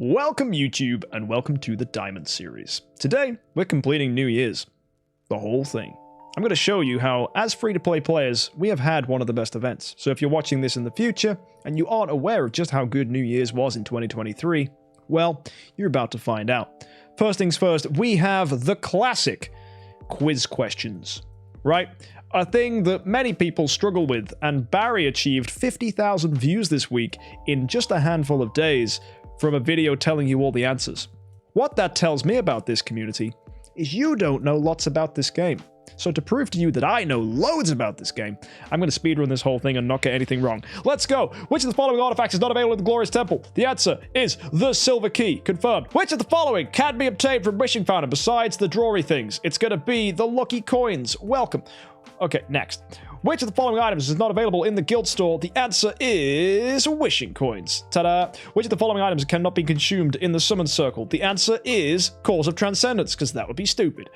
Welcome YouTube and welcome to the Diamond series. Today we're completing New Year's. The whole thing. I'm going to show you how, as free-to-play players, we have had one of the best events. So if you're watching this in the future and you aren't aware of just how good New Year's was in 2023, well, you're about to find out. First things first, we have the classic quiz questions, right? A thing that many people struggle with, and Barry achieved 50,000 views this week in just a handful of days from a video telling you all the answers. What that tells me about this community is you don't know lots about this game. So to prove to you that I know loads about this game, I'm going to speedrun this whole thing and not get anything wrong. Let's go! Which of the following artifacts is not available in the Glorious Temple? The answer is the Silver Key. Confirmed. Which of the following can be obtained from Wishing Fountain besides the drawy things? It's going to be the Lucky Coins. Welcome. Okay, next. Which of the following items is not available in the guild store? The answer is wishing coins. Ta-da! Which of the following items cannot be consumed in the summon circle? The answer is Cause of Transcendence, because that would be stupid.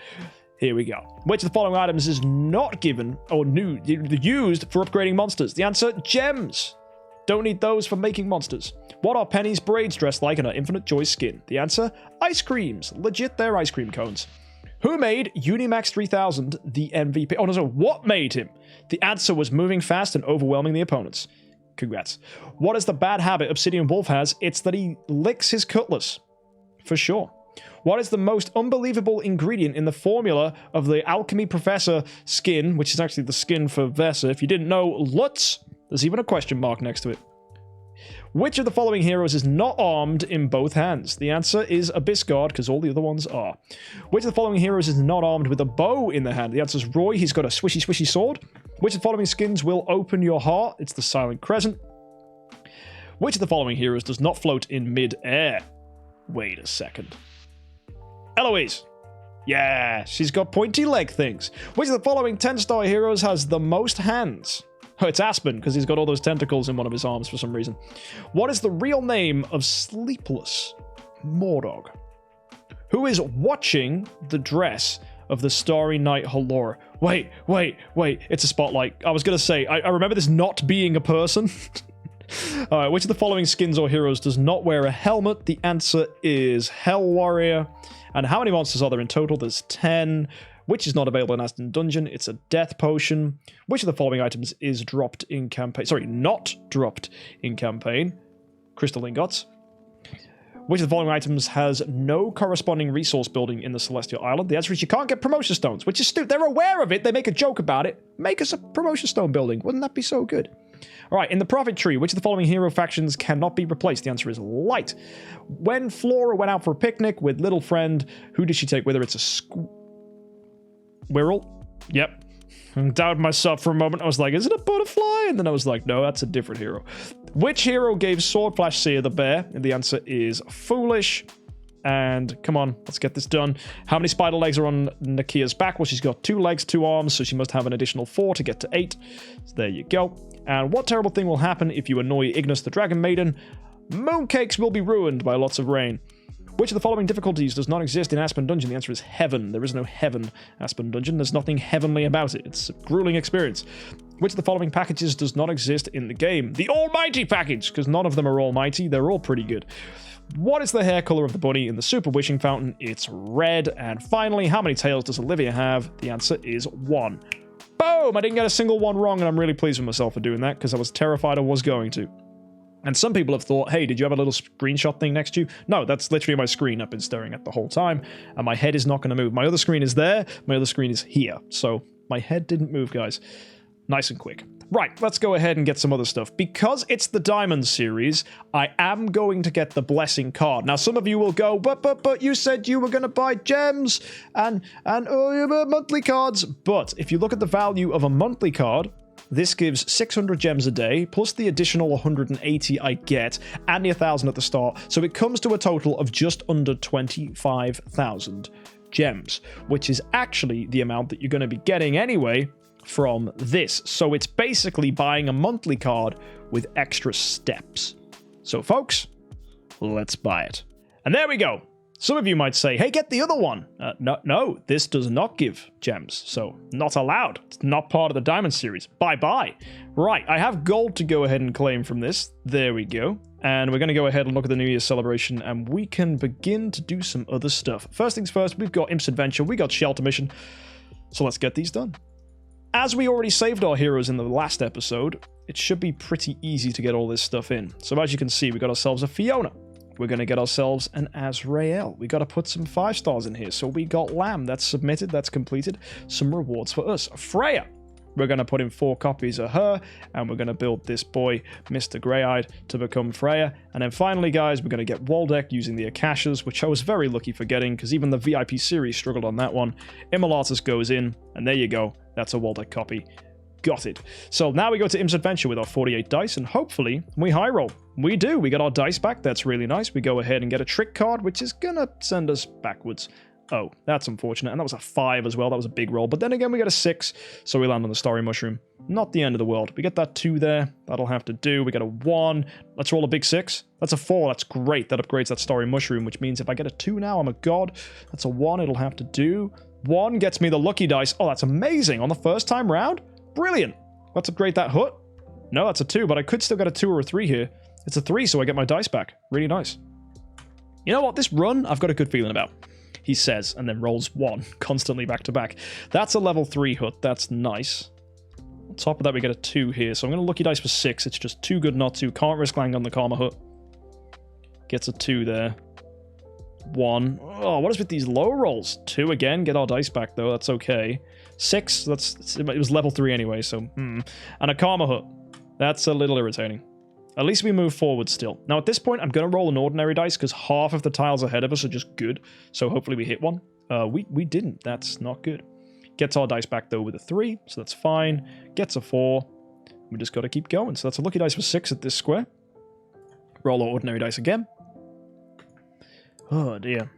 Here we go. Which of the following items is not given or used for upgrading monsters? The answer, gems. Don't need those for making monsters. What are Penny's braids dressed like in her Infinite Joy skin? The answer, ice creams. Legit, they're ice cream cones. Who made Unimax 3000 the MVP? Oh, no, what made him? The answer was moving fast and overwhelming the opponents. Congrats. What is the bad habit Obsidian Wolf has? It's that he licks his cutlass. For sure. What is the most unbelievable ingredient in the formula of the Alchemy Professor skin, which is actually the skin for Vesa? If you didn't know, Lutz. There's even a question mark next to it. Which of the following heroes is not armed in both hands? The answer is Abyss Guard, because all the other ones are. Which of the following heroes is not armed with a bow in the hand? The answer is Roy. He's got a swishy sword. Which of the following skins will open your heart? It's the Silent Crescent. Which of the following heroes does not float in mid-air? Wait a second. Eloise. Yeah, she's got pointy leg things. Which of the following 10-star heroes has the most hands? Oh, it's Aspen, because he's got all those tentacles in one of his arms for some reason. What is the real name of Sleepless Mordog? Who is watching the dress of the Starry Night Halora? Wait. It's a spotlight. I was going to say, I remember this not being a person. Alright, which of the following skins or heroes does not wear a helmet? The answer is Hell Warrior. And how many monsters are there in total? There's 10. Which is not available in Aston Dungeon? It's a death potion. Which of the following items is dropped in campaign? Sorry, not dropped in campaign. Crystal ingots. Which of the following items has no corresponding resource building in the Celestial Island? The answer is you can't get promotion stones, which is stupid. They're aware of it. They make a joke about it. Make us a promotion stone building. Wouldn't that be so good? All right, in the Prophet Tree, which of the following hero factions cannot be replaced? The answer is Light. When Flora went out for a picnic with Little Friend, who did she take with her? It's a Wirral? Yep. I doubted myself for a moment. I was like, is it a butterfly? And then I was like, no, that's a different hero. Which hero gave Sword Flash Seer the bear? And the answer is Foolish. And come on, let's get this done. How many spider legs are on Nakia's back? Well, she's got 2 legs, 2 arms, so she must have an additional 4 to get to 8. So there you go. And what terrible thing will happen if you annoy Ignis the Dragon Maiden? Mooncakes will be ruined by lots of rain. Which of the following difficulties does not exist in Aspen Dungeon? The answer is Heaven. There is no Heaven Aspen Dungeon. There's nothing heavenly about it. It's a grueling experience. Which of the following packages does not exist in the game? The Almighty package, because none of them are almighty. They're all pretty good. What is the hair color of the bunny in the Super Wishing Fountain? It's red. And finally, how many tails does Olivia have? The answer is 1. Boom! I didn't get a single one wrong, and I'm really pleased with myself for doing that, because I was terrified I was going to. And some people have thought, hey, did you have a little screenshot thing next to you? No, that's literally my screen I've been staring at the whole time, and my head is not going to move. My other screen is there, my other screen is here. So my head didn't move, guys. Nice and quick. Right, let's go ahead and get some other stuff. Because it's the Diamond series, I am going to get the Blessing card. Now, some of you will go, but you said you were going to buy gems and monthly cards. But if you look at the value of a monthly card, this gives 600 gems a day, plus the additional 180 I get, and the 1,000 at the start. So it comes to a total of just under 25,000 gems, which is actually the amount that you're going to be getting anyway from this. So it's basically buying a monthly card with extra steps. So folks, let's buy it. And there we go. Some of you might say, hey, get the other one. No, this does not give gems, so not allowed. It's not part of the diamond series. Bye-bye. Right, I have gold to go ahead and claim from this. There we go. And we're going to go ahead and look at the New Year's celebration, and we can begin to do some other stuff. First things first, we've got Imp's Adventure, we got Shelter Mission, so let's get these done. As we already saved our heroes in the last episode, it should be pretty easy to get all this stuff in. So as you can see, we got ourselves a Fiona. We're going to get ourselves an Azrael. We got to put some 5 stars in here. So we got Lamb. That's submitted. That's completed. Some rewards for us. Freya. We're going to put in 4 copies of her. And we're going to build this boy, Mr. Grey-Eyed, to become Freya. And then finally, guys, we're going to get Waldeck using the Akashas, which I was very lucky for getting because even the VIP series struggled on that one. Immolatus goes in. And there you go. That's a Waldeck copy. Got it. So now we go to Imp's Adventure with our 48 dice, and hopefully we high roll. We do. We got our dice back. That's really nice. We go ahead and get a trick card, which is gonna send us backwards. Oh, that's unfortunate. And that was a 5 as well. That was a big roll. But then again, we get a 6, so we land on the Starry Mushroom. Not the end of the world. We get that 2 there. That'll have to do. We get a 1. Let's roll a big 6. That's a 4. That's great. That upgrades that Starry Mushroom, which means if I get a 2 now, I'm a god. That's a 1. It'll have to do. 1 gets me the lucky dice. Oh, that's amazing. On the first time round? Brilliant. Let's upgrade that hut. No, that's a 2, but I could still get a 2 or a 3 here. It's a 3, so I get my dice back. Really nice. You know what? This run, I've got a good feeling about. He says, and then rolls 1, constantly back to back. That's a level 3 hut. That's nice. On top of that, we get a 2 here. So I'm going to lucky dice for 6. It's just too good not to. Can't risk landing on the Karma hut. Gets a 2 there. 1. Oh, what is with these low rolls? 2 again. Get our dice back, though. That's okay. 6. It was level 3 anyway, so... And a Karma hut. That's a little irritating. At least we move forward still. Now, at this point, I'm going to roll an ordinary dice because half of the tiles ahead of us are just good. So hopefully we hit one. We didn't. That's not good. Gets our dice back, though, with a 3, so that's fine. Gets a 4. We just got to keep going. So that's a lucky dice for 6 at this square. Roll our ordinary dice again. Oh, dear.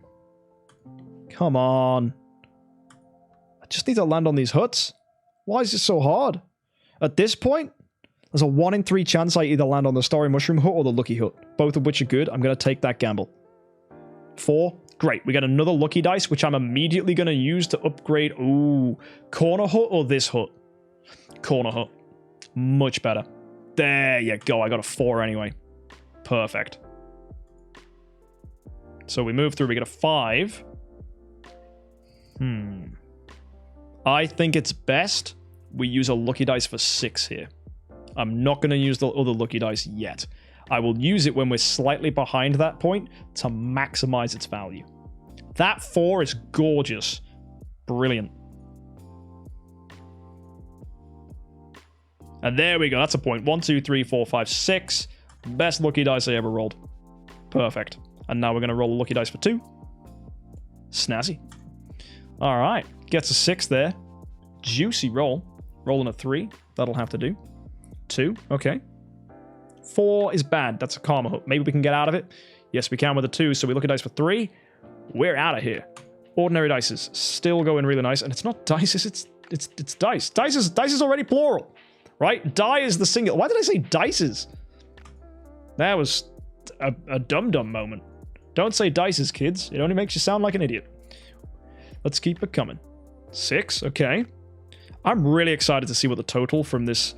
Come on. I just need to land on these huts. Why is this so hard? At this point, there's a 1 in 3 chance I either land on the Starry Mushroom hut or the Lucky hut. Both of which are good. I'm going to take that gamble. 4. Great. We get another lucky dice, which I'm immediately going to use to upgrade. Ooh. Corner hut or this hut? Corner hut. Much better. There you go. I got a 4 anyway. Perfect. So we move through. We get a 5. I think it's best we use a lucky dice for 6 here. I'm not going to use the other lucky dice yet. I will use it when we're slightly behind that point to maximize its value. That 4 is gorgeous. Brilliant. And there we go. That's a point. 1, 2, 3, 4, 5, 6. Best lucky dice I ever rolled. Perfect. And now we're going to roll a lucky dice for 2. Snazzy. All right. Gets a 6 there. Juicy roll. Rolling a 3. That'll have to do. 2. Okay. 4 is bad. That's a Karma hook. Maybe we can get out of it. Yes, we can with a 2. So we look at dice for 3. We're out of here. Ordinary dice is still going really nice. And it's not dice. It's dice. Dice is already plural. Right? Die is the singular. Why did I say dices? That was a dum-dum moment. Don't say dices, kids. It only makes you sound like an idiot. Let's keep it coming. 6. Okay. I'm really excited to see what the total from this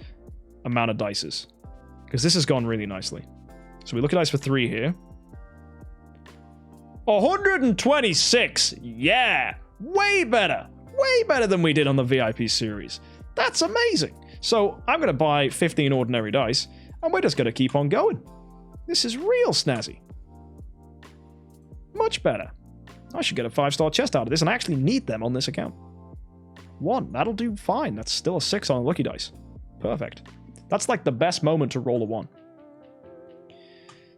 amount of dice is. Because this has gone really nicely. So we look at dice for 3 here. 126! Yeah! Way better! Way better than we did on the VIP series. That's amazing! So I'm going to buy 15 ordinary dice, and we're just going to keep on going. This is real snazzy. Much better. I should get a 5-star chest out of this, and I actually need them on this account. 1. That'll do fine. That's still a 6 on a lucky dice. Perfect. That's like the best moment to roll a 1.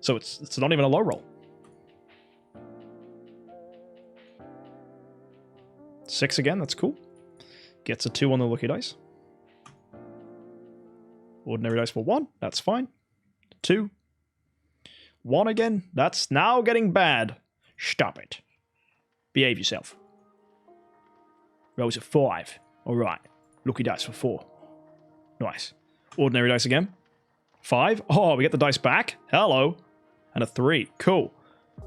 So it's not even a low roll. 6 again, that's cool. Gets a 2 on the lucky dice. Ordinary dice for 1, that's fine. 2. 1 again, that's now getting bad. Stop it. Behave yourself. Rolls a 5. Alright. Lucky dice for 4. Nice. Ordinary dice again. 5. Oh, we get the dice back. Hello. And a 3. Cool.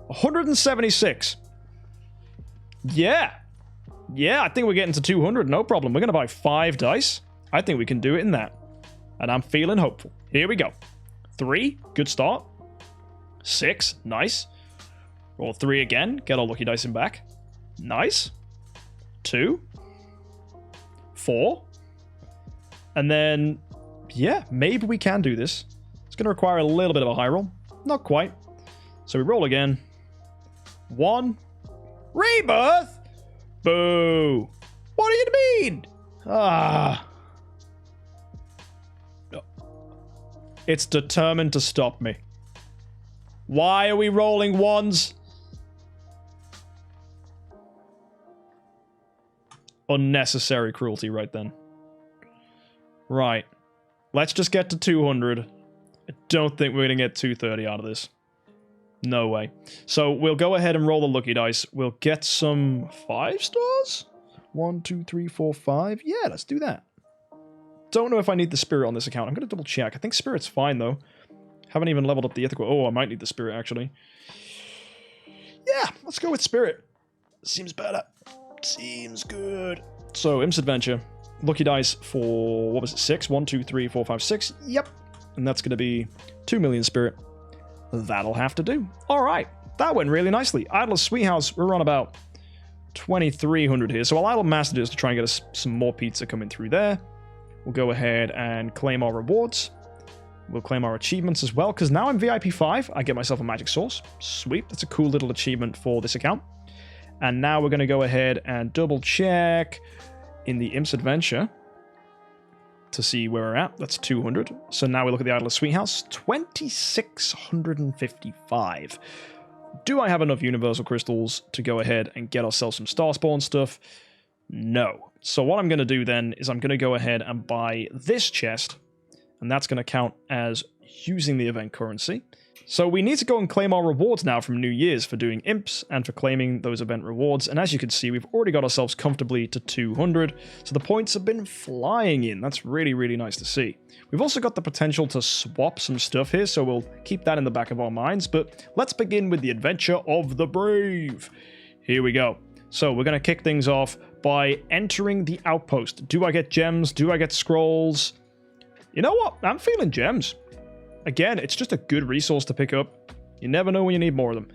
176. Yeah. Yeah, I think we're getting to 200. No problem. We're going to buy 5 dice. I think we can do it in that. And I'm feeling hopeful. Here we go. 3. Good start. 6. Nice. Roll 3 again. Get our lucky dice in back. Nice. 2. 4. And then, yeah, maybe we can do this. It's going to require a little bit of a high roll. Not quite. So we roll again. 1. Rebirth? Boo. What do you mean? Ah. It's determined to stop me. Why are we rolling 1s? Unnecessary cruelty right then. Right. Let's just get to 200. I don't think we're going to get 230 out of this. No way. So we'll go ahead and roll the lucky dice. We'll get some 5 stars? 1, 2, 3, 4, 5. Yeah, let's do that. Don't know if I need the spirit on this account. I'm going to double check. I think spirit's fine, though. Haven't even leveled up the ethical. Oh, I might need the spirit, actually. Yeah, let's go with spirit. Seems better. Seems good. So, Imp's Adventure. Lucky dice for, what was it, 6? 1, 2, 3, 4, 5, 6. Yep. And that's going to be 2 million spirit. That'll have to do. All right. That went really nicely. Idle's Sweet House, we're on about 2,300 here. So I'll idle Masters to try and get us some more pizza coming through there. We'll go ahead and claim our rewards. We'll claim our achievements as well, because now I'm VIP 5. I get myself a magic sauce. Sweet. That's a cool little achievement for this account. And now we're going to go ahead and double check in the Imp's Adventure to see where we're at. That's 200. So now we look at the Idle's Sweet House. 2,655. Do I have enough universal crystals to go ahead and get ourselves some star spawn stuff? No. So what I'm going to do then is I'm going to go ahead and buy this chest, and that's going to count as using the event currency. So we need to go and claim our rewards now from New Year's for doing imps and for claiming those event rewards. And as you can see, we've already got ourselves comfortably to 200. So the points have been flying in. That's really, really nice to see. We've also got the potential to swap some stuff here, so we'll keep that in the back of our minds. But let's begin with the Adventure of the Brave. Here we go. So we're going to kick things off by entering the outpost. Do I get gems? Do I get scrolls? You know what? I'm feeling gems. Again, it's just a good resource to pick up. You never know when you need more of them.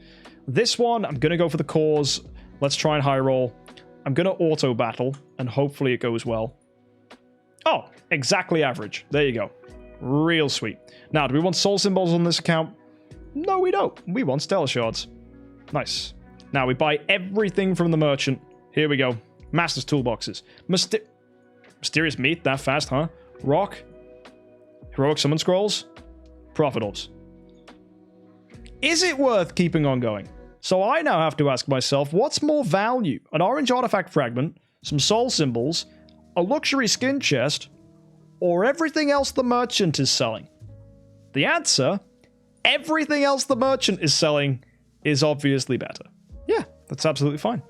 This one, I'm going to go for the cause. Let's try and high roll. I'm going to auto battle, and hopefully it goes well. Oh, exactly average. There you go. Real sweet. Now, do we want soul symbols on this account? No, we don't. We want stellar shards. Nice. Now, we buy everything from the merchant. Here we go. Master's toolboxes. Mysterious meat that fast, huh? Rock. Heroic summon scrolls. Profit orbs. Is it worth keeping on going? So I now have to ask myself, what's more value? An orange artifact fragment, some soul symbols, a luxury skin chest, or everything else the merchant is selling? The answer, everything else the merchant is selling is obviously better. Yeah, that's absolutely fine.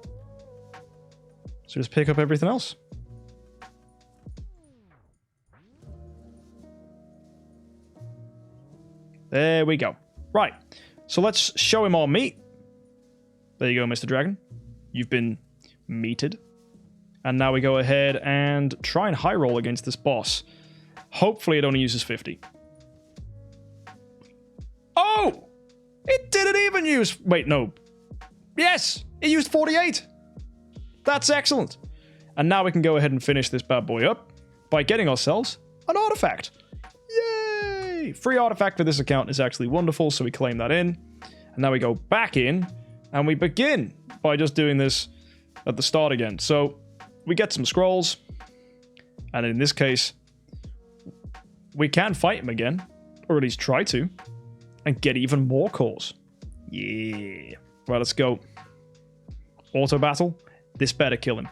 So just pick up everything else. There we go. Right. So let's show him our meat. There you go, Mr. Dragon. You've been meated. And now we go ahead and try and high roll against this boss. Hopefully it only uses 50. Oh! It didn't even use... Wait, no. Yes! It used 48! That's excellent. And now we can go ahead and finish this bad boy up by getting ourselves an artifact. Yay! Free artifact for this account is actually wonderful, so we claim that in. And now we go back in, and we begin by just doing this at the start again. So we get some scrolls, and in this case, we can fight him again, or at least try to, and get even more cores. Yeah. Right, let's go. Auto battle. This better kill him.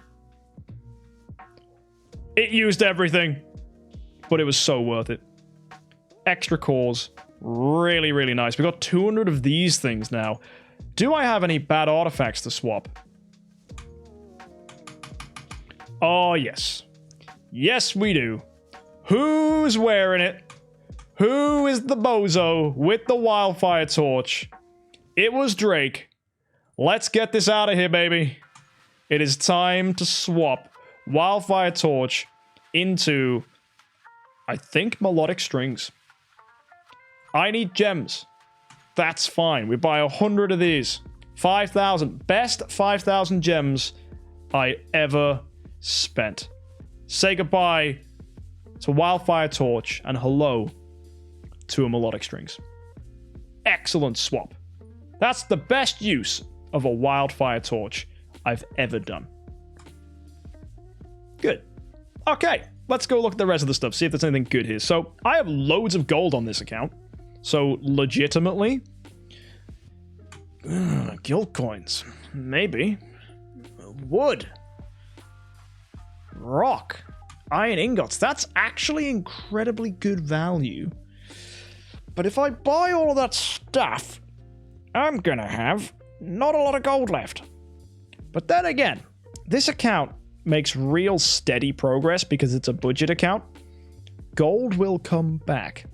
It used everything, but it was so worth it. Extra cores. Really, really nice. We got 200 of these things now. Do I have any bad artifacts to swap? Oh, yes. Yes, we do. Who's wearing it? Who is the bozo with the wildfire torch? It was Drake. Let's get this out of here, baby. It is time to swap Wildfire Torch into, I think, Melodic Strings. I need gems. That's fine. We buy 100 of these. 5,000. Best 5,000 gems I ever spent. Say goodbye to Wildfire Torch and hello to a Melodic Strings. Excellent swap. That's the best use of a Wildfire Torch I've ever done. Good. Okay, let's go look at the rest of the stuff, see if there's anything good here. So, I have loads of gold on this account. So, legitimately... guild coins. Maybe. Wood. Rock. Iron ingots. That's actually incredibly good value. But if I buy all of that stuff, I'm gonna have not a lot of gold left. But then again, this account makes real steady progress because it's a budget account. Gold will come back.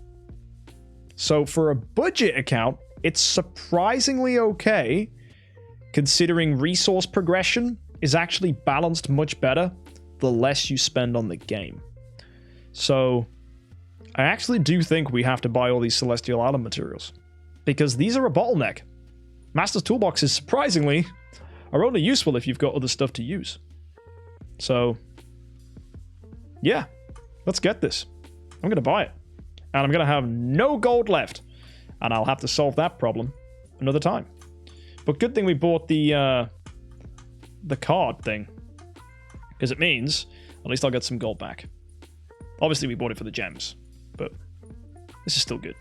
So for a budget account, it's surprisingly okay, considering resource progression is actually balanced much better the less you spend on the game. So I actually do think we have to buy all these Celestial Island materials, because these are a bottleneck. Master's Toolboxes, surprisingly, are only useful if you've got other stuff to use. So, yeah, let's get this. I'm going to buy it. And I'm going to have no gold left. And I'll have to solve that problem another time. But good thing we bought the card thing, because it means at least I'll get some gold back. Obviously, we bought it for the gems, but this is still good.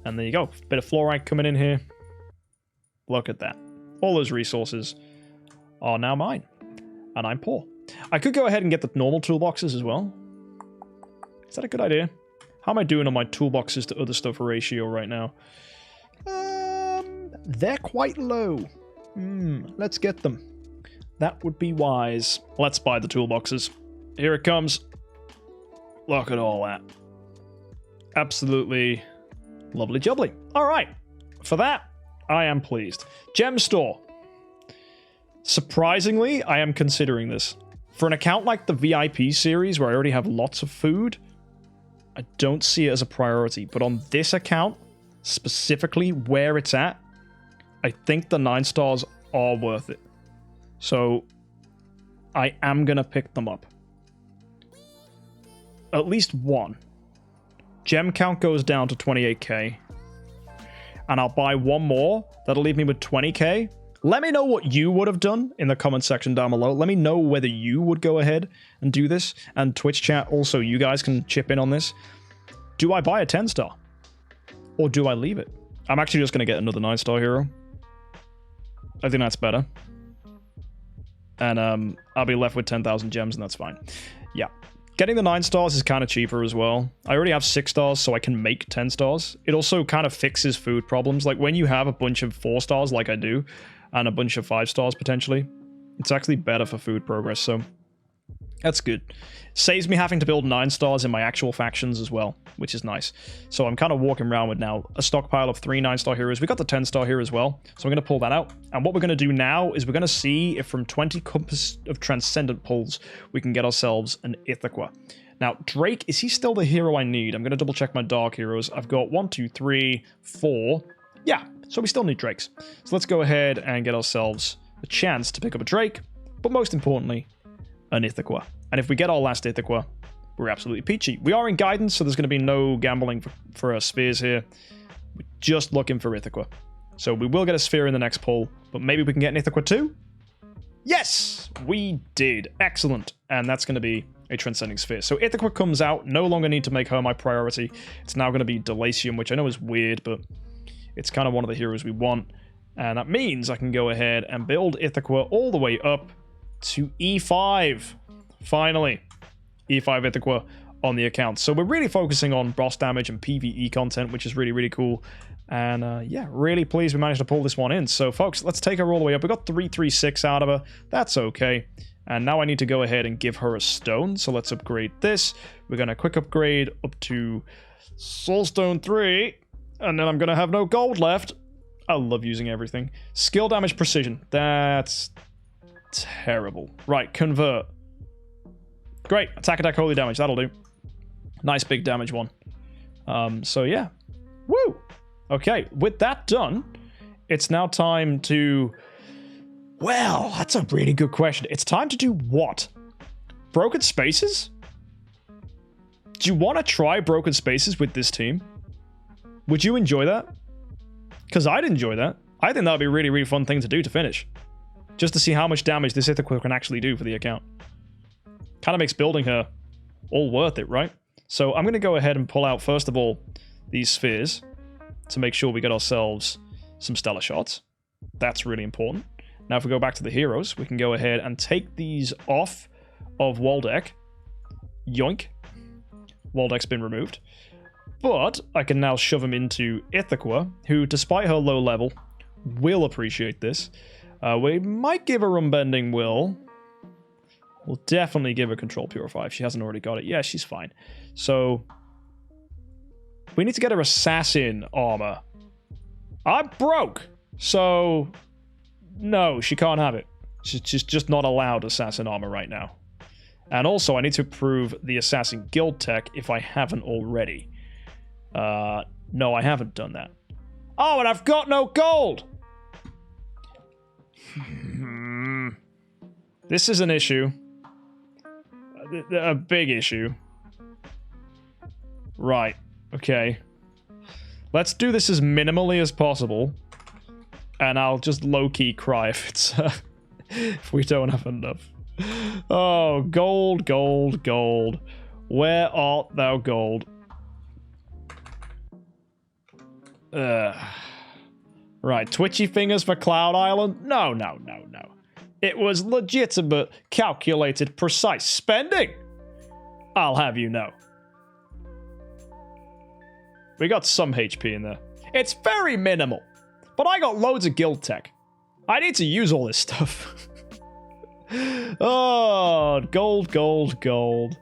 And there you go. Bit of fluorite coming in here. Look at that. All those resources are now mine. And I'm poor. I could go ahead and get the normal toolboxes as well. Is that a good idea? How am I doing on my toolboxes to other stuff ratio right now? They're quite low. Let's get them. That would be wise. Let's buy the toolboxes. Here it comes. Look at all that. Absolutely lovely jubbly. All right. For that, I am pleased. Gem store. Surprisingly, I am considering this. For an account like the VIP series, where I already have lots of food, I don't see it as a priority. But on this account, specifically where it's at, I think the 9 stars are worth it. So, I am going to pick them up. At least one. Gem count goes down to 28k. And I'll buy one more. That'll leave me with 20k. Let me know what you would have done in the comment section down below. Let me know whether you would go ahead and do this. And Twitch chat, also, you guys can chip in on this. Do I buy a 10-star? Or do I leave it? I'm actually just going to get another 9-star hero. I think that's better. And I'll be left with 10,000 gems, and that's fine. Yeah. Getting the 9 stars is kind of cheaper as well. I already have 6 stars, so I can make 10 stars. It also kind of fixes food problems. Like, when you have a bunch of 4 stars, like I do, and a bunch of 5 stars, potentially, it's actually better for food progress, so that's good. Saves me having to build 9 stars in my actual factions as well, which is nice. So I'm kind of walking around with now a stockpile of 3 9-star heroes. We got the 10-star here as well, so I'm going to pull that out. And what we're going to do now is we're going to see if from 20 Compass of Transcendent pulls, we can get ourselves an Ithaca. Now, Drake, is he still the hero I need? I'm going to double check my Dark Heroes. I've got 1, 2, 3, 4. Yeah, so we still need Drakes. So let's go ahead and get ourselves a chance to pick up a Drake, but most importantly, an Ithaca. And if we get our last Ithaca, we're absolutely peachy. We are in guidance, so there's going to be no gambling for our spheres here. We're just looking for Ithaca. So we will get a sphere in the next pull, but maybe we can get an Ithaca too? Yes, we did. Excellent. And that's going to be a Transcending Sphere. So Ithaca comes out. No longer need to make her my priority. It's now going to be Delacium, which I know is weird, but it's kind of one of the heroes we want. And that means I can go ahead and build Ithaca all the way up to E5. Finally, E5 Ithaca on the account. So we're really focusing on boss damage and PvE content, which is really, really cool. And yeah, really pleased we managed to pull this one in. So folks, let's take her all the way up. We got 336 out of her. That's okay. And now I need to go ahead and give her a stone. So let's upgrade this. We're going to quick upgrade up to Soulstone 3. And then I'm going to have no gold left. I love using everything. Skill damage precision. That's terrible. Right, convert. Great. Attack, holy damage. That'll do. Nice big damage one. So yeah. Woo! Okay, with that done, it's now time to... Well, that's a really good question. It's time to do what? Broken Spaces? Do you want to try Broken Spaces with this team? Would you enjoy that? Because I'd enjoy that. I think that would be a really, really fun thing to do to finish. Just to see how much damage this Ithaca can actually do for the account. Kind of makes building her all worth it, right? So I'm going to go ahead and pull out, first of all, these spheres to make sure we get ourselves some stellar shots. That's really important. Now, if we go back to the heroes, we can go ahead and take these off of Waldeck. Yoink. Waldeck's been removed. But I can now shove him into Ithaca, who, despite her low level, will appreciate this. We might give her Unbending Will. We'll definitely give her Control Purify if she hasn't already got it. Yeah, she's fine. So, we need to get her Assassin armor. I'm broke! So, no, she can't have it. She's just not allowed Assassin armor right now. And also, I need to improve the Assassin Guild tech if I haven't already. No, I haven't done that. Oh, and I've got no gold! This is an issue. A big issue. Right. Okay. Let's do this as minimally as possible. And I'll just low-key cry if it's... if we don't have enough. Oh, gold, gold, gold. Where art thou, gold? Right, twitchy fingers for Cloud Island? No, no, no, no. It was legitimate, calculated, precise spending. I'll have you know. We got some HP in there. It's very minimal, but I got loads of guild tech. I need to use all this stuff. Oh, gold, gold, gold.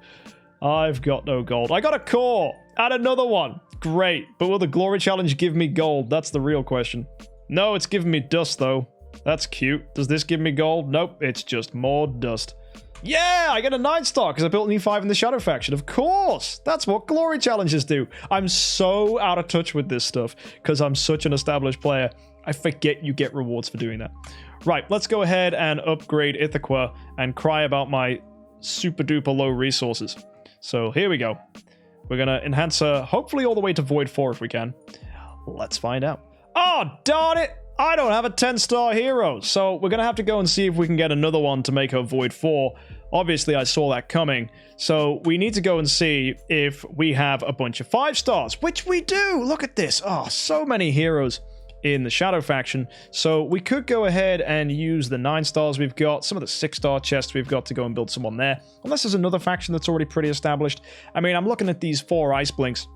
I've got no gold. I got a core and another one. Great, but will the glory challenge give me gold? That's the real question. No, it's giving me dust though. That's cute. Does this give me gold? Nope, it's just more dust. Yeah, I get a 9-star because I built an E5 in the Shadow faction. Of course, that's what glory challenges do. I'm so out of touch with this stuff because I'm such an established player. I forget you get rewards for doing that. Right, let's go ahead and upgrade Ithaca and cry about my super duper low resources. So here we go. We're going to enhance her hopefully all the way to Void 4 if we can. Let's find out. Oh, darn it! I don't have a 10-star hero, so we're going to have to go and see if we can get another one to make her Void 4. Obviously, I saw that coming, so we need to go and see if we have a bunch of 5-stars, which we do! Look at this! Oh, so many heroes in the Shadow faction, so we could go ahead and use the 9-stars we've got, some of the 6-star chests we've got to go and build someone there, unless there's another faction that's already pretty established. I mean, I'm looking at these 4 Ice Blinks,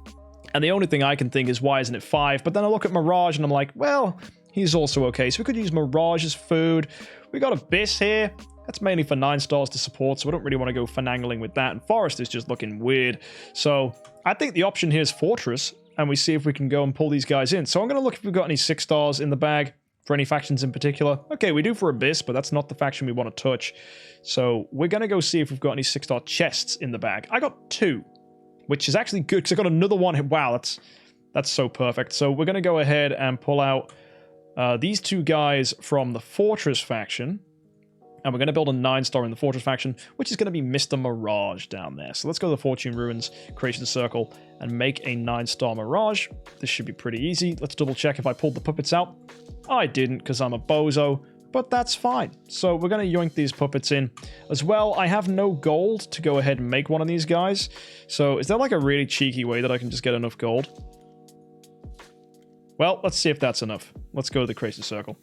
and the only thing I can think is, why isn't it 5? But then I look at Mirage, and I'm like, well... he's also okay, so we could use Mirage as food. We got Abyss here. That's mainly for 9-stars to support, so I don't really want to go finagling with that. And Forest is just looking weird. So I think the option here is Fortress, and we see if we can go and pull these guys in. So I'm going to look if we've got any 6-stars in the bag for any factions in particular. Okay, we do for Abyss, but that's not the faction we want to touch. So we're going to go see if we've got any 6-star chests in the bag. I got 2, which is actually good, because I got another one. Wow, that's so perfect. So we're going to go ahead and pull out... these 2 guys from the Fortress faction, and we're going to build a 9-star in the Fortress faction, which is going to be Mr. Mirage down there. So let's go to the Fortune Ruins Creation Circle and make a 9-star Mirage. This should be pretty easy. Let's double check if I pulled the puppets out. I didn't because I'm a bozo, but that's fine. So we're going to yoink these puppets in. As well, I have no gold to go ahead and make one of these guys. So is there like a really cheeky way that I can just get enough gold? Well, let's see if that's enough. Let's go to the Creation Circle.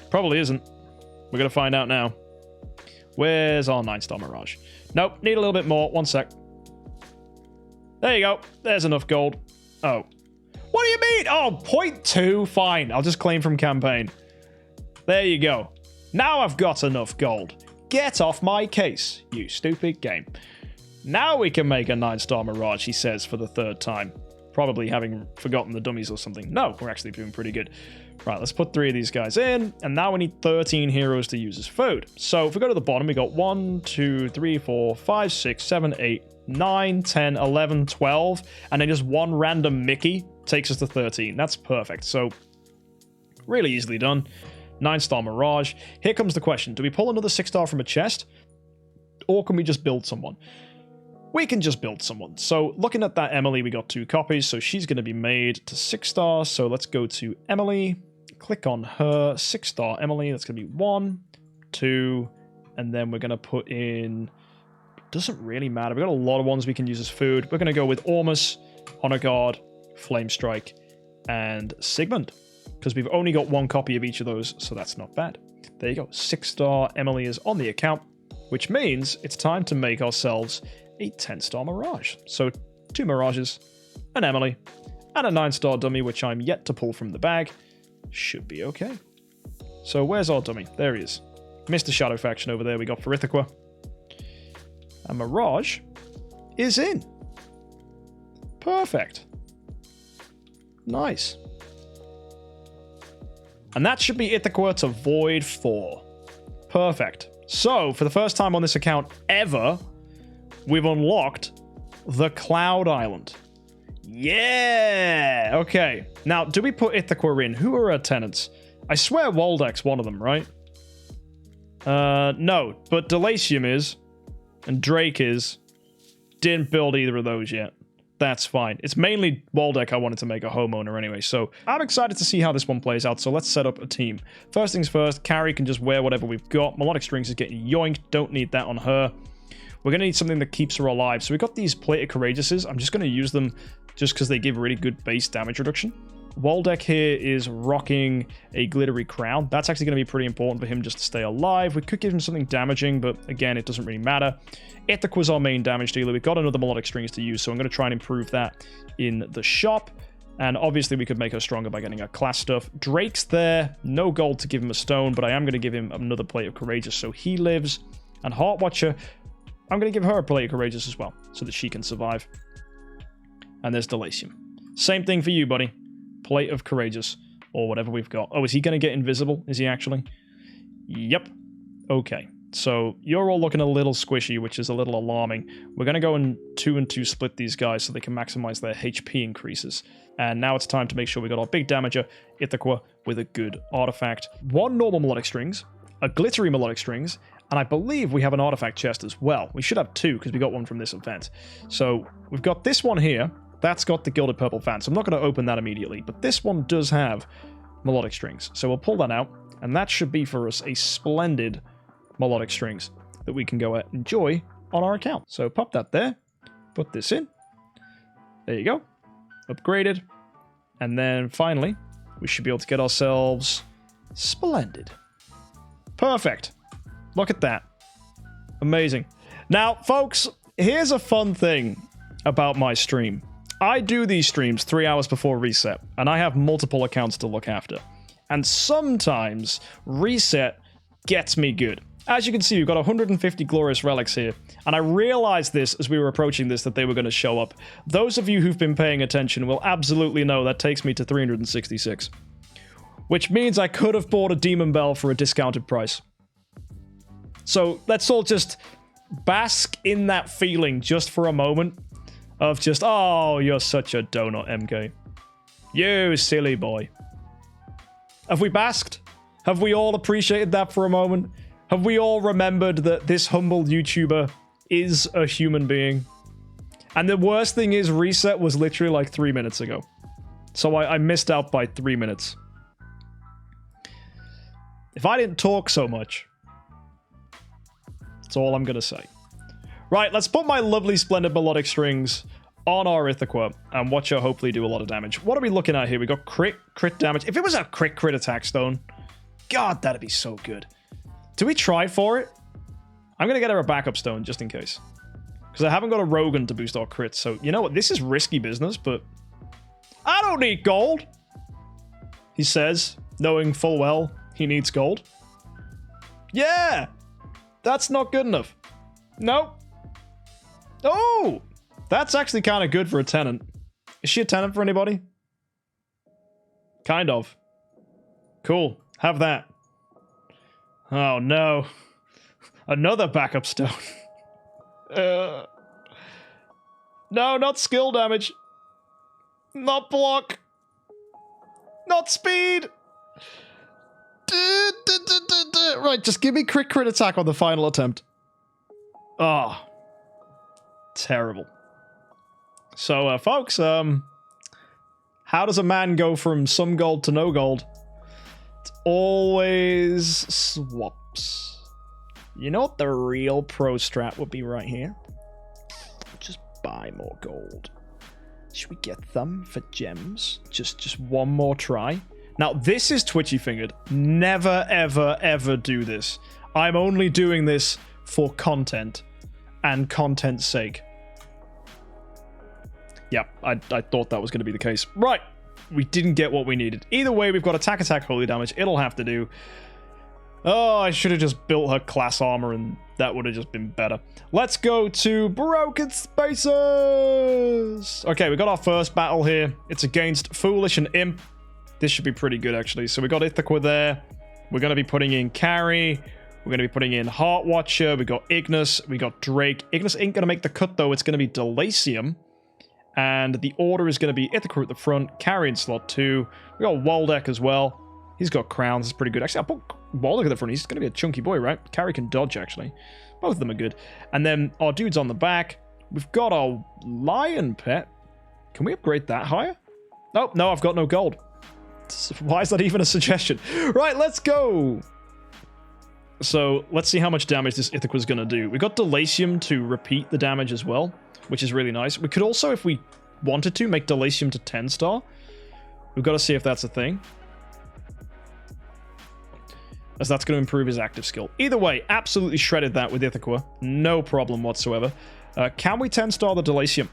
Probably isn't. We're going to find out now. Where's our 9-star Mirage? Nope, need a little bit more. 1 sec. There you go. There's enough gold. Oh. What do you mean? Oh, 0.2? Fine. I'll just claim from campaign. There you go. Now I've got enough gold. Get off my case, you stupid game. Now we can make a 9-star Mirage, he says for the 3rd time. Probably having forgotten the dummies or something. No, we're actually doing pretty good. Right, let's put 3 of these guys in, and now we need 13 heroes to use as food. So if we go to the bottom, we got 1, 2, 3, 4, 5, 6, 7, 8, 9, 10, 11, 12, and then just one random Mickey takes us to 13. That's perfect. So really easily done. 9-star Mirage. Here comes the question. Do we pull another 6-star from a chest, or can we just build someone? We can just build someone. So looking at that Emily, we got 2 copies, so she's going to be made to 6-star. So let's go to Emily. Click on her, 6-star Emily. That's going to be 1, 2, and then we're going to put in... Doesn't really matter. We've got a lot of ones we can use as food. We're going to go with Ormus, Honor Guard, Flame Strike, and Sigmund, because we've only got 1 copy of each of those, so that's not bad. There you go. 6-star Emily is on the account, which means it's time to make ourselves a 10-star Mirage. So 2 Mirages, an Emily, and a 9-star dummy, which I'm yet to pull from the bag. Should be okay. So where's our dummy? There he is. Mr. Shadow Faction over there we got for Ithaca. And Mirage is in. Perfect. Nice. And that should be Ithaca to Void 4. Perfect. So, for the first time on this account ever, we've unlocked the Cloud Island. Yeah! Okay. Now, do we put Ithaca in? Who are our tenants? I swear Waldeck's one of them, right? No. But Delasium is. And Drake is. Didn't build either of those yet. That's fine. It's mainly Waldeck I wanted to make a homeowner anyway, so I'm excited to see how this one plays out, so let's set up a team. First things first, Carrie can just wear whatever we've got. Melodic Strings is getting yoinked. Don't need that on her. We're going to need something that keeps her alive. So we've got these Plated Courageouses. I'm just going to use them just because they give really good base damage reduction. Waldeck here is rocking a Glittery Crown. That's actually going to be pretty important for him just to stay alive. We could give him something damaging, but again, it doesn't really matter. Ithaca's our main damage dealer. We've got another Melodic Strings to use, so I'm going to try and improve that in the shop. And obviously, we could make her stronger by getting her class stuff. Drake's there. No gold to give him a stone, but I am going to give him another Plate of Courageous so he lives. And Heartwatcher, I'm going to give her a Plate of Courageous as well, so that she can survive. And there's Delasium. Same thing for you, buddy. Plate of Courageous, or whatever we've got. Oh, is he going to get invisible? Is he actually? Yep. Okay. So you're all looking a little squishy, which is a little alarming. We're going to go and 2 and 2 split these guys so they can maximize their HP increases. And now it's time to make sure we got our big damager, Ithaca, with a good artifact. 1 normal Melodic Strings, a Glittery Melodic Strings, and I believe we have an artifact chest as well. We should have 2 because we got one from this event. So we've got this one here. That's got the Gilded Purple Fan, so I'm not going to open that immediately. But this one does have Melodic Strings. So we'll pull that out, and that should be for us a splendid Melodic Strings that we can go and enjoy on our account. So pop that there. Put this in. There you go. Upgraded. And then finally, we should be able to get ourselves splendid. Perfect. Look at that. Amazing. Now, folks, here's a fun thing about my stream. I do these streams 3 hours before reset, and I have multiple accounts to look after. And sometimes reset gets me good. As you can see, we've got 150 glorious relics here, and I realized this as we were approaching this that they were going to show up. Those of you who've been paying attention will absolutely know that takes me to 366. Which means I could have bought a Demon Bell for a discounted price. So let's all just bask in that feeling just for a moment. Of just, oh, you're such a donut, MK. You silly boy. Have we basked? Have we all appreciated that for a moment? Have we all remembered that this humble YouTuber is a human being? And the worst thing is, reset was literally like 3 minutes ago. So I missed out by 3 minutes. If I didn't talk so much, that's all I'm going to say. Right, let's put my lovely splendid Melodic Strings on our Ithaca and watch her hopefully do a lot of damage. What are we looking at here? We got crit damage. If it was a crit attack stone, God, that'd be so good. Do we try for it? I'm going to get her a backup stone just in case. Because I haven't got a Rogan to boost our crits. So, you know what? This is risky business, but I don't need gold. He says, knowing full well he needs gold. Yeah! That's not good enough. Nope. Oh! That's actually kind of good for a tenant. Is she a tenant for anybody? Kind of. Cool. Have that. Oh, no. Another backup stone. No, not skill damage. Not block. Not speed. Right, just give me crit attack on the final attempt. Oh. Terrible. So, folks, how does a man go from some gold to no gold? It's always swaps. You know what the real pro strat would be right here? Just buy more gold. Should we get them for gems? Just one more try. Now, this is twitchy fingered. Never, ever, ever do this. I'm only doing this for content and content's sake. Yep, I thought that was going to be the case. Right, we didn't get what we needed. Either way, we've got attack, holy damage. It'll have to do. Oh, I should have just built her class armor and that would have just been better. Let's go to Broken Spaces. Okay, we got our first battle here. It's against Foolish and Imp. This should be pretty good, actually. So we got Ithaca there. We're going to be putting in Carrie. We're going to be putting in Heart Watcher. We got Ignis. We got Drake. Ignis ain't going to make the cut, though. It's going to be Delacium. And the order is going to be Ithaca at the front, Carrie in slot 2. We got Waldeck as well. He's got crowns. It's pretty good. Actually, I'll put Waldeck at the front. He's going to be a chunky boy, right? Carrie can dodge, actually. Both of them are good. And then our dude's on the back. We've got our Lion Pet. Can we upgrade that higher? Oh, no, I've got no gold. Why is that even a suggestion? Right, let's go. So, let's see how much damage this Ithaca's going to do. We got Delacium to repeat the damage as well, which is really nice. We could also, if we wanted to, make Delacium to 10-star. We've got to see if that's a thing, as that's going to improve his active skill. Either way, absolutely shredded that with Ithaca. No problem whatsoever. Can we 10-star the Delacium?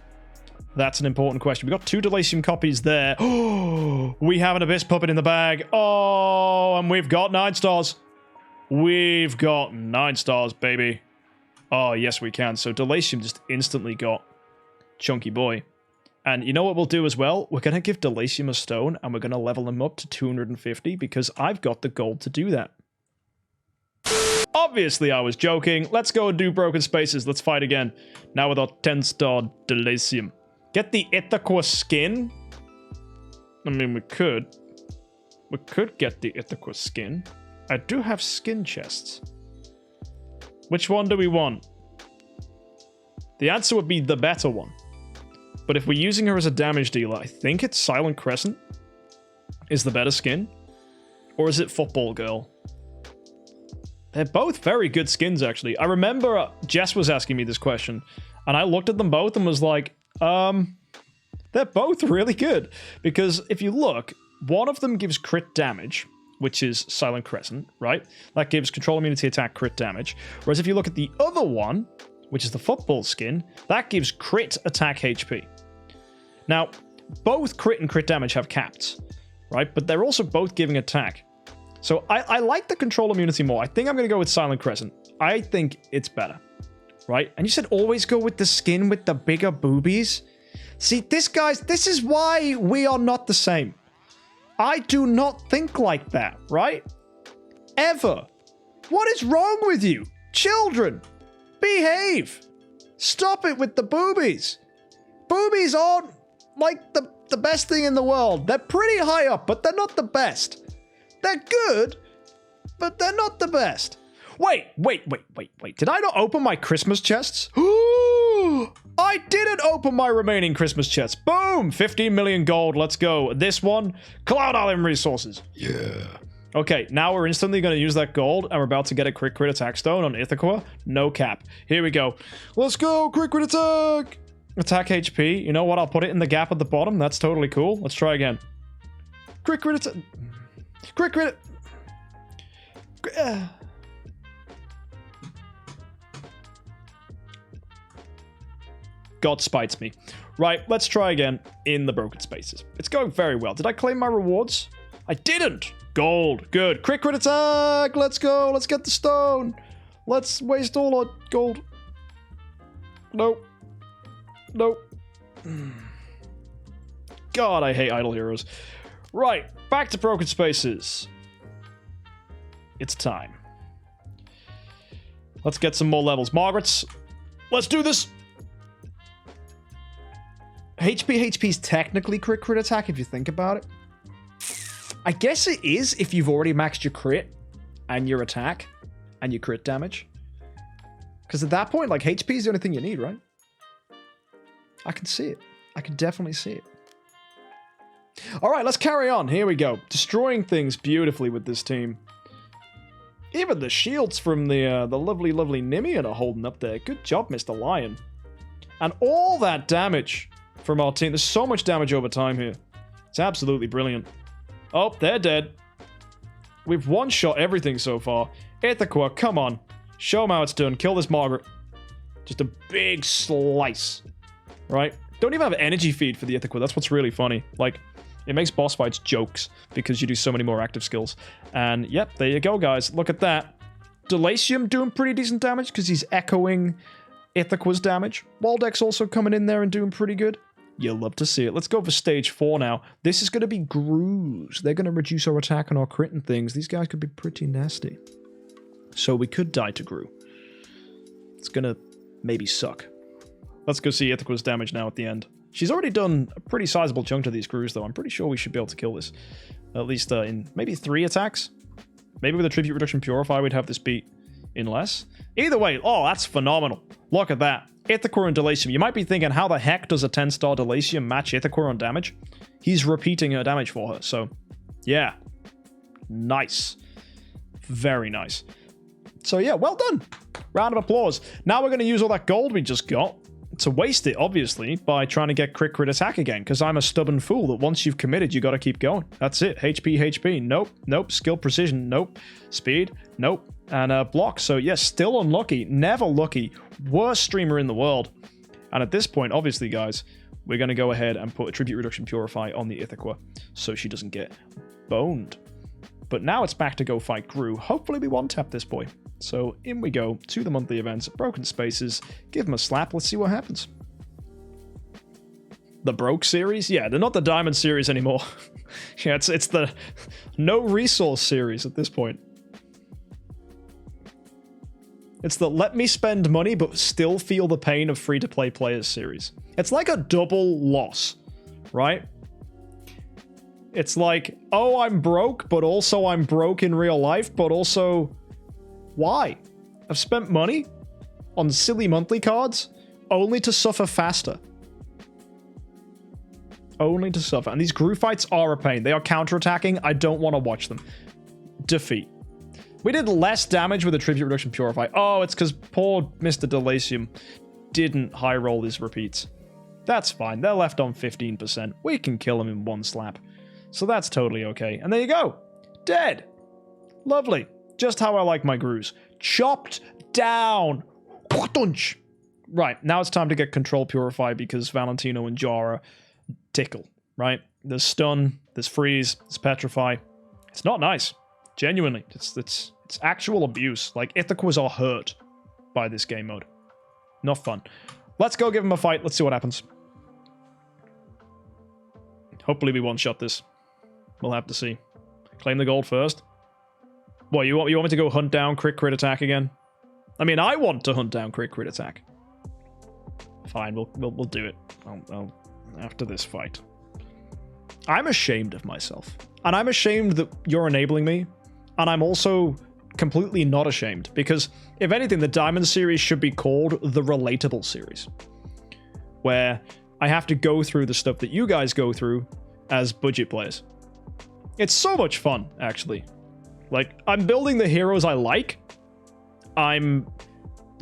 That's an important question. We've got 2 Delacium copies there. Oh, we have an Abyss Puppet in the bag. Oh, and we've got 9 stars. We've got 9 stars, baby. Oh, yes, we can. So Delacium just instantly got Chunky Boy. And you know what we'll do as well? We're going to give Delacium a stone, and we're going to level him up to 250, because I've got the gold to do that. Obviously, I was joking. Let's go and do Broken Spaces. Let's fight again. Now with our 10-star Delacium. Get the Ithaca skin? I mean, we could. We could get the Ithaca skin. I do have skin chests. Which one do we want? The answer would be the better one. But if we're using her as a damage dealer, I think it's Silent Crescent is the better skin. Or is it Football Girl? They're both very good skins, actually. I remember Jess was asking me this question, and I looked at them both and was like, they're both really good. Because if you look, one of them gives crit damage, which is Silent Crescent, right? That gives control immunity attack crit damage. Whereas if you look at the other one, which is the football skin, that gives crit attack HP. Now, both crit and crit damage have caps, right? But they're also both giving attack. So I like the control immunity more. I think I'm going to go with Silent Crescent. I think it's better, right? And you said always go with the skin with the bigger boobies. See, this is why we are not the same. I do not think like that, right? Ever. What is wrong with you? Children, behave. Stop it with the boobies. Boobies aren't like the best thing in the world. They're pretty high up, but they're not the best. They're good, but they're not the best. Wait. Did I not open my Christmas chests? I didn't open my remaining Christmas chests. Boom! 15 million gold. Let's go. This one, Cloud Island resources. Yeah. Okay, now we're instantly going to use that gold, and we're about to get a crit attack stone on Ithaca. No cap. Here we go. Let's go. Crit attack. Attack HP. You know what? I'll put it in the gap at the bottom. That's totally cool. Let's try again. Crit attack. Crit. God spites me. Right, let's try again in the Broken Spaces. It's going very well. Did I claim my rewards? I didn't. Gold. Good. Crit attack. Let's go. Let's get the stone. Let's waste all our gold. Nope. God, I hate idle heroes. Right, back to Broken Spaces. it's time. Let's get some more levels. Margaret's. Let's do this. HP's technically crit attack if you think about it. I guess it is if you've already maxed your crit and your attack and your crit damage. Because at that point, like, HP is the only thing you need, right? I can see it. I can definitely see it. All right, let's carry on. Here we go. Destroying things beautifully with this team. Even the shields from the lovely, lovely Nimian are holding up there. Good job, Mr. Lion. And all that damage from our team. There's so much damage over time here. It's absolutely brilliant. Oh, they're dead. We've one-shot everything so far. Ithaca, come on. Show them how it's done. Kill this Margaret. Just a big slice. Right? Don't even have energy feed for the Ithaca. That's what's really funny. Like, it makes boss fights jokes because you do so many more active skills. And, yep, there you go, guys. Look at that. Delacium doing pretty decent damage because he's echoing Ithaca's damage. Waldeck's also coming in there and doing pretty good. You'll love to see it. Let's go for stage 4 now. This is going to be Grooves. They're going to reduce our attack and our crit and things. These guys could be pretty nasty. So we could die to Gru. It's going to maybe suck. Let's go see Ithaca's damage now at the end. She's already done a pretty sizable chunk to these Grus, though. I'm pretty sure we should be able to kill this. At least in maybe 3 attacks. Maybe with a Tribute Reduction Purify, we'd have this beat in less. Either way, oh, that's phenomenal. Look at that. Ithaca and Delacium. You might be thinking, how the heck does a 10-star Delacium match Ithaca on damage? He's repeating her damage for her, so yeah. Nice. Very nice. So yeah, well done. Round of applause. Now we're going to use all that gold we just got to waste it, obviously, by trying to get crit attack again, because I'm a stubborn fool that once you've committed, you got to keep going. That's it. HP. Nope. Nope. Skill precision. Nope. Speed. Nope. And block. So yes, still unlucky. Never lucky. Worst streamer in the world. And at this point, obviously, guys, we're going to go ahead and put a Tribute Reduction Purify on the Ithaca so she doesn't get boned. But now it's back to go fight Gru. Hopefully we one-tap this boy. So in we go to the monthly events, Broken Spaces, give them a slap, let's see what happens. The Broke series? Yeah, they're not the Diamond series anymore. Yeah, it's the No Resource series at this point. It's the let me spend money but still feel the pain of free-to-play players series. It's like a double loss, right? It's like, oh, I'm broke, but also I'm broke in real life, but also... Why? I've spent money on silly monthly cards only to suffer faster. Only to suffer. And these Gru fights are a pain. They are counterattacking. I don't want to watch them. Defeat. We did less damage with a Tribute Reduction Purify. Oh, it's because poor Mr. Delacium didn't high roll his repeats. That's fine. They're left on 15%. We can kill them in one slap. So that's totally okay. And there you go. Dead. Lovely. Just how I like my Grus. Chopped down. Right, now it's time to get Control Purify because Valentino and Jara tickle, right? There's Stun, there's Freeze, there's Petrify. It's not nice. Genuinely. It's actual abuse. Like, Ithaca's are hurt by this game mode. Not fun. Let's go give him a fight. Let's see what happens. Hopefully we one-shot this. We'll have to see. Claim the gold first. What, you want me to go hunt down crit attack again? I mean, I want to hunt down crit attack. Fine, we'll do it. I'll after this fight. I'm ashamed of myself. And I'm ashamed that you're enabling me. And I'm also completely not ashamed. Because, if anything, the Diamond series should be called the Relatable series. Where I have to go through the stuff that you guys go through as budget players. It's so much fun, actually. Like, I'm building the heroes I like. I'm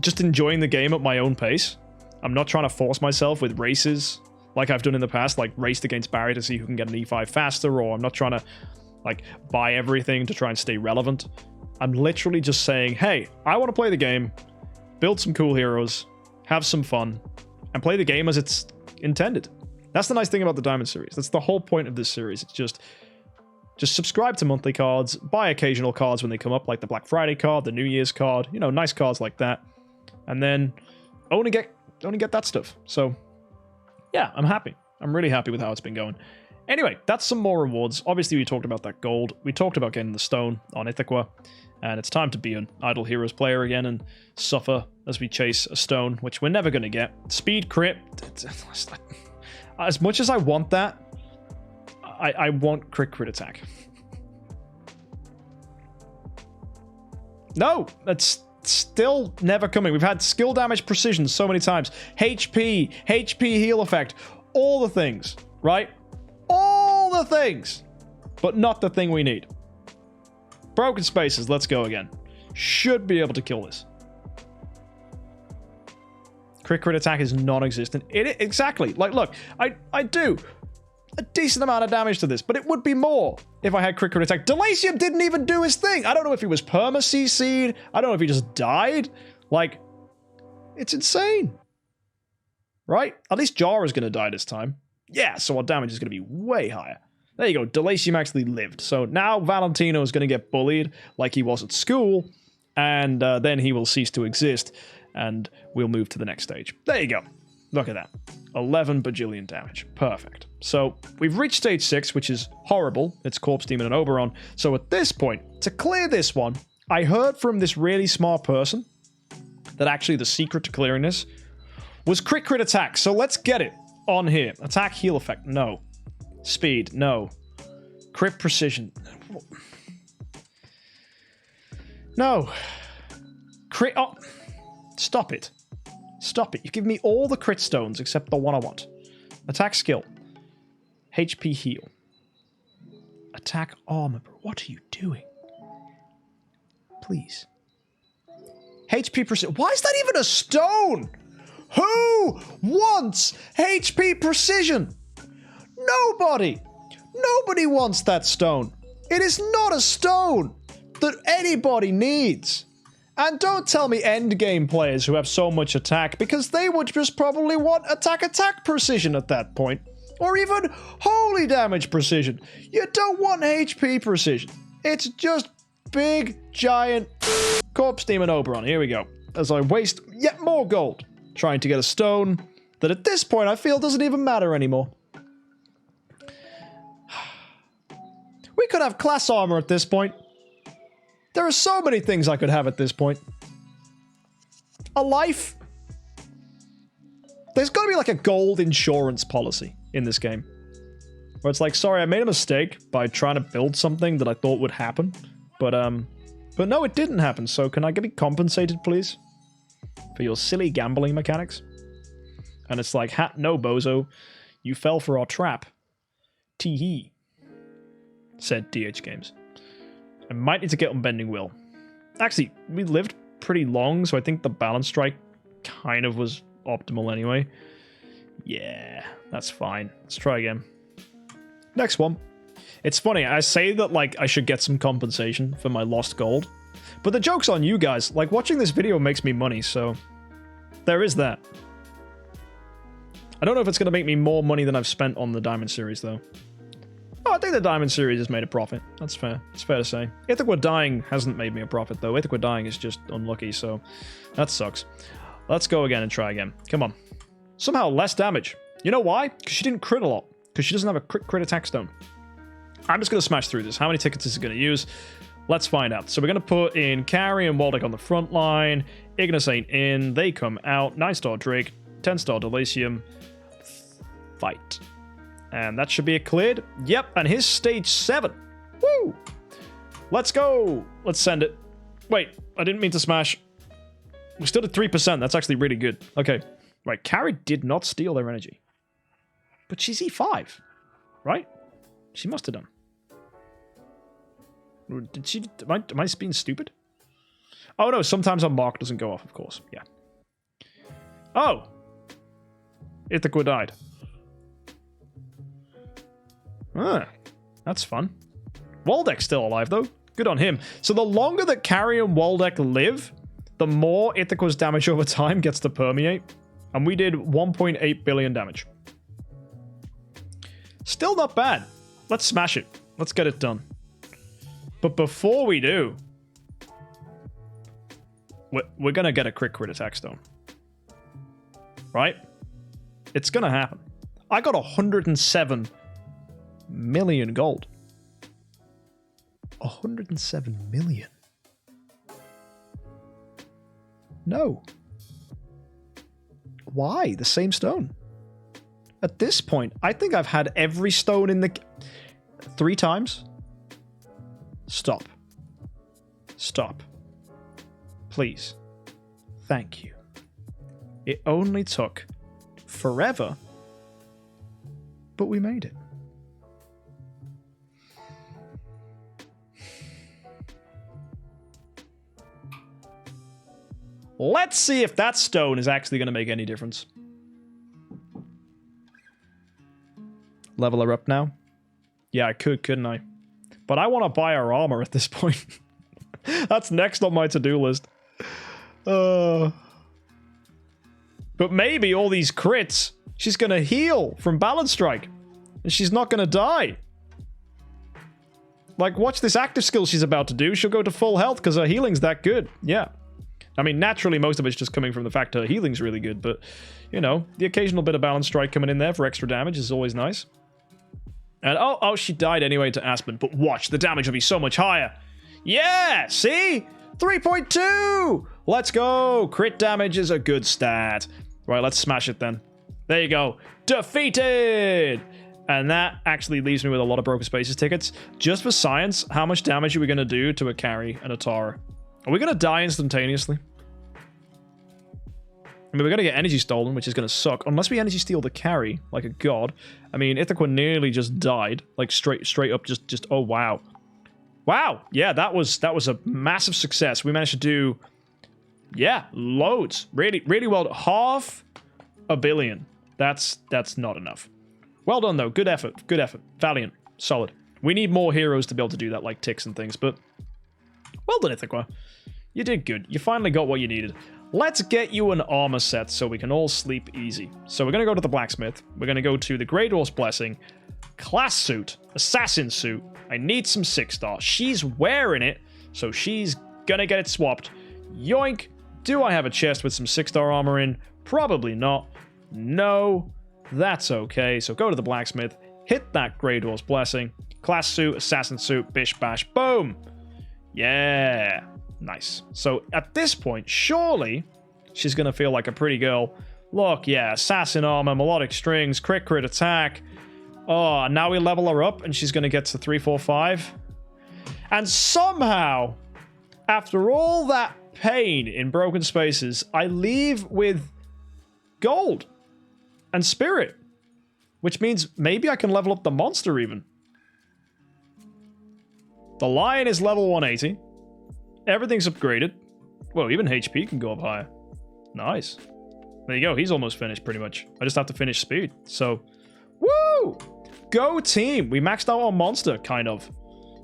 just enjoying the game at my own pace. I'm not trying to force myself with races like I've done in the past, like raced against Barry to see who can get an E5 faster, or I'm not trying to, like, buy everything to try and stay relevant. I'm literally just saying, hey, I want to play the game, build some cool heroes, have some fun, and play the game as it's intended. That's the nice thing about the Diamond series. That's the whole point of this series. It's just subscribe to monthly cards, buy occasional cards when they come up, like the Black Friday card, the New Year's card, you know, nice cards like that. And then only get that stuff. So, yeah, I'm happy. I'm really happy with how it's been going. Anyway, that's some more rewards. Obviously, we talked about that gold. We talked about getting the stone on Ithaca. And it's time to be an Idle Heroes player again and suffer as we chase a stone, which we're never going to get. Speed crit. As much as I want that, I want crit attack. No, that's still never coming. We've had skill damage precision so many times. HP heal effect, all the things, right? All the things, but not the thing we need. Broken spaces, let's go again. Should be able to kill this. Crit attack is non-existent. Exactly. Like, look, I do a decent amount of damage to this, but it would be more if I had crit attack. Delasium didn't even do his thing. I don't know if he was perma-CC'd. I don't know if he just died. Like, it's insane. Right? At least Jara's going to die this time. Yeah, so our damage is going to be way higher. There you go. Delasium actually lived. So now Valentino is going to get bullied like he was at school, and then he will cease to exist, and we'll move to the next stage. There you go. Look at that. 11 bajillion damage. Perfect. So we've reached stage 6, which is horrible. It's Corpse Demon and Oberon. So at this point, to clear this one, I heard from this really smart person that actually the secret to clearing this was crit attack. So let's get it on here. Attack heal effect. No. Speed. No. Crit precision. No. Crit. Oh. Stop it. Stop it. You give me all the crit stones except the one I want. Attack skill. HP heal. Attack armor. What are you doing? Please. HP precision. Why is that even a stone? Who wants HP precision? Nobody. Nobody wants that stone. It is not a stone that anybody needs. And don't tell me endgame players who have so much attack, because they would just probably want attack precision at that point. Or even holy damage precision. You don't want HP precision. It's just big, giant Corpse Demon Oberon. Here we go. As I waste yet more gold trying to get a stone that at this point I feel doesn't even matter anymore. We could have class armor at this point. There are so many things I could have at this point. A life. There's got to be like a gold insurance policy in this game. Where it's like, sorry, I made a mistake by trying to build something that I thought would happen. But no, it didn't happen. So can I get compensated, please? For your silly gambling mechanics? And it's like, no, bozo. You fell for our trap. Tee-hee. Said DH Games. I might need to get Unbending Will. Actually, we lived pretty long, so I think the balance strike kind of was optimal anyway. Yeah, that's fine. Let's try again. Next one. It's funny, I say that like I should get some compensation for my lost gold, but the joke's on you guys. Like, watching this video makes me money, so there is that. I don't know if it's going to make me more money than I've spent on the Diamond series, though. Oh, I think the Diamond series has made a profit. That's fair. It's fair to say. Ithaca Dying hasn't made me a profit, though. Ithaca Dying is just unlucky, so that sucks. Let's go again and try again. Come on. Somehow less damage. You know why? Because she didn't crit a lot. Because she doesn't have a crit attack stone. I'm just going to smash through this. How many tickets is it going to use? Let's find out. So we're going to put in Carrie and Waldeck on the front line. Ignis ain't in. They come out. 9-star Drake. 10-star Delasium. Fight. And that should be a cleared. Yep, and here's stage 7. Woo! Let's go! Let's send it. Wait, I didn't mean to smash. We still did 3%. That's actually really good. Okay. Right, Carrie did not steal their energy. But she's E5. Right? She must have done. Did she... Am I being stupid? Oh, no, sometimes our mark doesn't go off, of course. Yeah. Oh! Ithaca died. Ah, that's fun. Waldeck's still alive, though. Good on him. So the longer that Carrie and Waldeck live, the more Ithaca's damage over time gets to permeate. And we did 1.8 billion damage. Still not bad. Let's smash it. Let's get it done. But before we do, we're going to get a crit attack stone. Right? It's going to happen. I got 107 million gold. 107 million. No. Why? The same stone. At this point, I think I've had every stone in the... 3 times? Stop. Stop. Please. Thank you. It only took forever, but we made it. Let's see if that stone is actually going to make any difference. Level her up now? Yeah, I could, couldn't I? But I want to buy her armor at this point. That's next on my to-do list. But maybe all these crits, she's going to heal from Balance Strike. And she's not going to die. Like, watch this active skill she's about to do. She'll go to full health because her healing's that good. Yeah. I mean, naturally, most of it's just coming from the fact her healing's really good. But, you know, the occasional bit of Balance Strike coming in there for extra damage is always nice. And, oh, she died anyway to Aspen. But watch, the damage will be so much higher. Yeah, see? 3.2! Let's go! Crit damage is a good stat. Right, let's smash it then. There you go. Defeated! And that actually leaves me with a lot of Broken Spaces tickets. Just for science, how much damage are we going to do to a carry and a Tara? Are we going to die instantaneously? I mean, we're going to get energy stolen, which is going to suck. Unless we energy steal the carry, like a god. I mean, Ithaca nearly just died. Like, straight up, just oh, wow. Wow! Yeah, that was a massive success. We managed to do, yeah, loads. Really, really well. 500 million. That's not enough. Well done, though. Good effort. Good effort. Valiant. Solid. We need more heroes to be able to do that, like ticks and things, but well done, Ithaca. You did good. You finally got what you needed. Let's get you an armor set so we can all sleep easy. So we're going to go to the blacksmith. We're going to go to the Grey Dwarf's Blessing. Class suit. Assassin suit. I need some 6-star. She's wearing it, so she's going to get it swapped. Yoink. Do I have a chest with some 6-star armor in? Probably not. No. That's okay. So go to the blacksmith. Hit that Grey Dwarf's Blessing. Class suit. Assassin suit. Bish bash. Boom. Yeah. Nice. So at this point, surely she's going to feel like a pretty girl. Look, yeah, assassin armor, melodic strings, crit attack. Oh, now we level her up and she's going to get to 345. And somehow, after all that pain in Broken Spaces, I leave with gold and spirit. Which means maybe I can level up the monster even. The lion is level 180. Everything's upgraded. Well, even HP can go up higher. Nice. There you go. He's almost finished, pretty much. I just have to finish speed. So, woo! Go team! We maxed out our monster, kind of.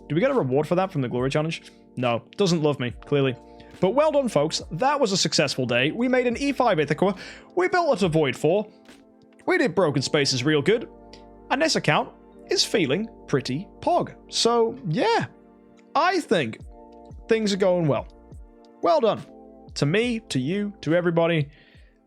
Do we get a reward for that from the Glory Challenge? No. Doesn't love me, clearly. But well done, folks. That was a successful day. We made an E5 Ithaca. We built a Void 4. We did Broken Spaces real good. And this account is feeling pretty pog. So, yeah. I think things are going well. Well done. To me, to you, to everybody,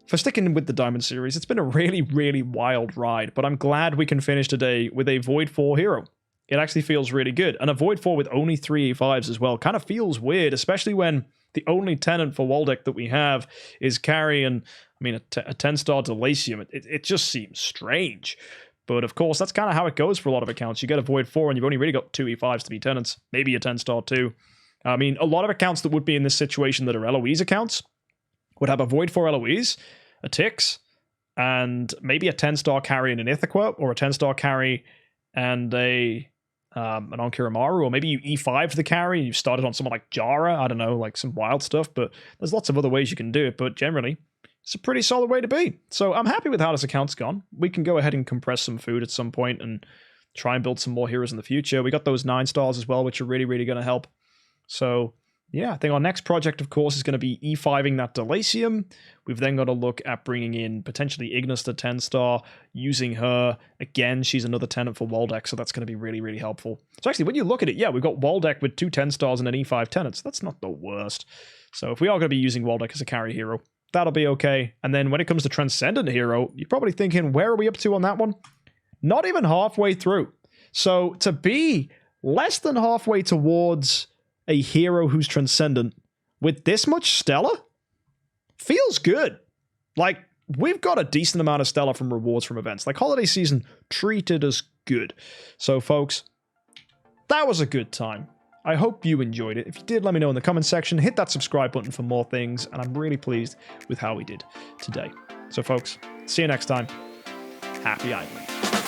for sticking with the Diamond series. It's been a really, really wild ride, but I'm glad we can finish today with a Void 4 hero. It actually feels really good. And a Void 4 with only 3 E5s as well kind of feels weird, especially when the only tenant for Waldeck that we have is carry and, I mean, a 10-star Delasium. It just seems strange. But of course, that's kind of how it goes for a lot of accounts. You get a Void 4 and you've only really got 2 E5s to be tenants, maybe a 10-star too. I mean, a lot of accounts that would be in this situation that are Eloise accounts would have a Void 4 Eloise, a Tix, and maybe a 10-star carry and an Ithaca, or a 10-star carry and an Onkiramaru, or maybe you E5 the carry and you've started on someone like Jara, I don't know, like some wild stuff, but there's lots of other ways you can do it, but generally, it's a pretty solid way to be. So I'm happy with how this account's gone. We can go ahead and compress some food at some point and try and build some more heroes in the future. We got those 9 stars as well, which are really, really going to help. So, yeah, I think our next project, of course, is going to be E5ing that Delasium. We've then got to look at bringing in potentially Ignis to 10-star, using her. Again, she's another tenant for Waldeck, so that's going to be really, really helpful. So actually, when you look at it, yeah, we've got Waldeck with 2 10-stars and an E5 tenant, so that's not the worst. So if we are going to be using Waldeck as a carry hero, that'll be okay. And then when it comes to Transcendent Hero, you're probably thinking, where are we up to on that one? Not even halfway through. So to be less than halfway towards a hero who's transcendent with this much stellar, feels good. Like, we've got a decent amount of stellar from rewards from events. Like, holiday season treated us good. So, folks, that was a good time. I hope you enjoyed it. If you did, let me know in the comment section. Hit that subscribe button for more things, and I'm really pleased with how we did today. So, folks, see you next time. Happy idling.